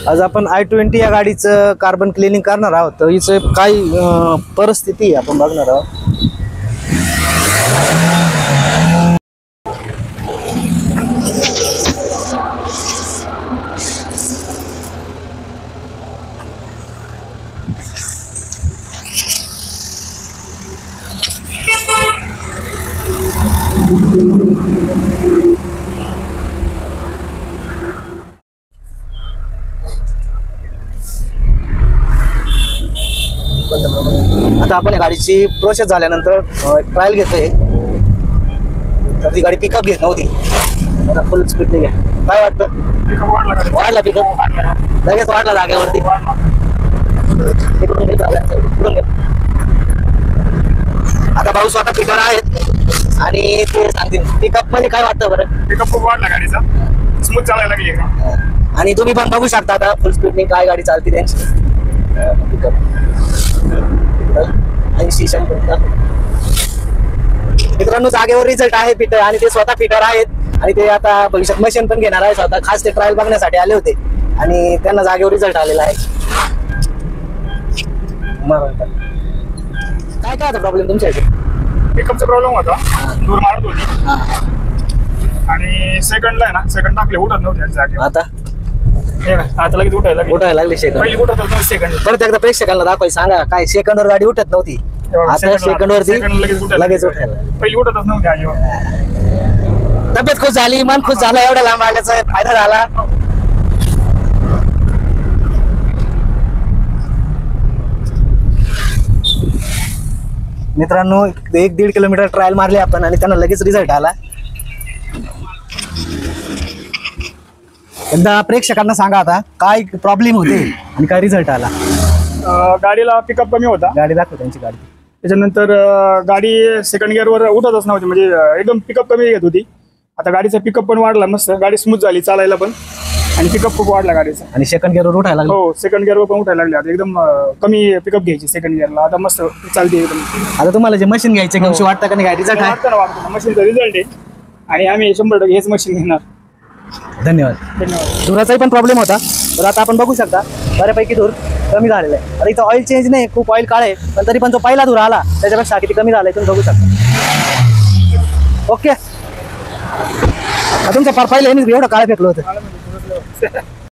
आज आपण i20 या गाडीचं कार्बन क्लिनिंग करणार आहोत. तर हिचं काय परिस्थिती आपण बघणार आहोत. आता आपण या गाडीची प्रोसेस झाल्यानंतर ट्रायल घेतोय. तर ती गाडी पिकअप घेत नव्हती, आता फुल स्पीडने घ्या. काय वाटतं? वाढला पिकअप, लगेच वाढला जागेवरती. आता भाऊ स्वतः पिकर आहेत आणि ते सांगतील पिकअप मध्ये काय वाटतं बरं. पिकअप खूप वाढला गाडीचा, स्मूथ चालायला लागली. आणि तुम्ही पण बघू शकता आता फुल स्पीडने काय गाडी चालते त्यांची. पिकअप 80-100. मित्रांनो जागेवर रिझल्ट आहे फिटर, आणि ते स्वतः फिटर आहेत आणि ते आता भविष्यात मशीन पण घेणार आहे स्वतः. खास ते ट्रायल बघण्यासाठी आले होते आणि त्यांना जागेवर रिझल्ट आलेला आहे. काय काय होता प्रॉब्लेम तुमच्या इथे? पिकअपचा प्रॉब्लेम होता, दूर मारत होती आणि सेकंडला आहे ना, सेकंड टाकले उठत नव्हते जागेवर. आता लगेच उठायला लागली सेकंड. पहिली उठत होतं सेकंड. परत एकदा प्रेक्षकांना दाखवाय सांगा काय सेकंडवर गाडी उठत नव्हती, आता सेकंड वरती लगेच उठायला. पहिली उठतच नव्हती जागेवर. तब्येत खुश झाली, मन खुश झालं, एवढा लांब आल्याचा फायदा झाला. मित्रांनो 1-1.5 किलोमीटर ट्रायल मारले आपण आणि त्यांना लगेच रिझल्ट आला. एकदा प्रेक्षकांना सांगा आता काय प्रॉब्लेम होते आणि काय रिझल्ट आला. गाडीला पिकअप कमी होता. गाडी दाखव त्यांची गाडी. त्याच्यानंतर गाडी सेकंड गिअरवर उठतच नव्हती, म्हणजे एकदम पिकअप कमी घेत होती. आता गाडीचा पिकअप पण वाढला, मस्त गाडी स्मूथ झाली चालायला पण, आणि पिकअप खूप वाढला गाडीचा. आणि सेकंड गिअरवर उठायला लागली. हो, सेकंड गिअरवर पण उठायला लागली. आता एकदम कमी पिकअप घ्यायची सेकंड गिअरला, आता मस्त चालते एकदम. आता तुम्हाला जे मशीन घ्यायचे कशी वाटतं का नाही? रिझल्ट आहे, मशीनचा रिझल्ट आहे आणि आम्ही 100% हेच मशीन घेणार. धन्यवाद. धुराचाही पण प्रॉब्लेम होता, तर आता आपण बघू शकता बऱ्यापैकी धूर कमी झालेला आहे. आता इथं ऑइल चेंज नाही, खूप ऑइल काळ आहे, पण तरी पण जो पहिला धूर आला त्याच्यापेक्षा किती कमी झालाय तुम्ही बघू शकता. ओके, तुमचं फार पहिलं एवढं काळ फेकलं होतं.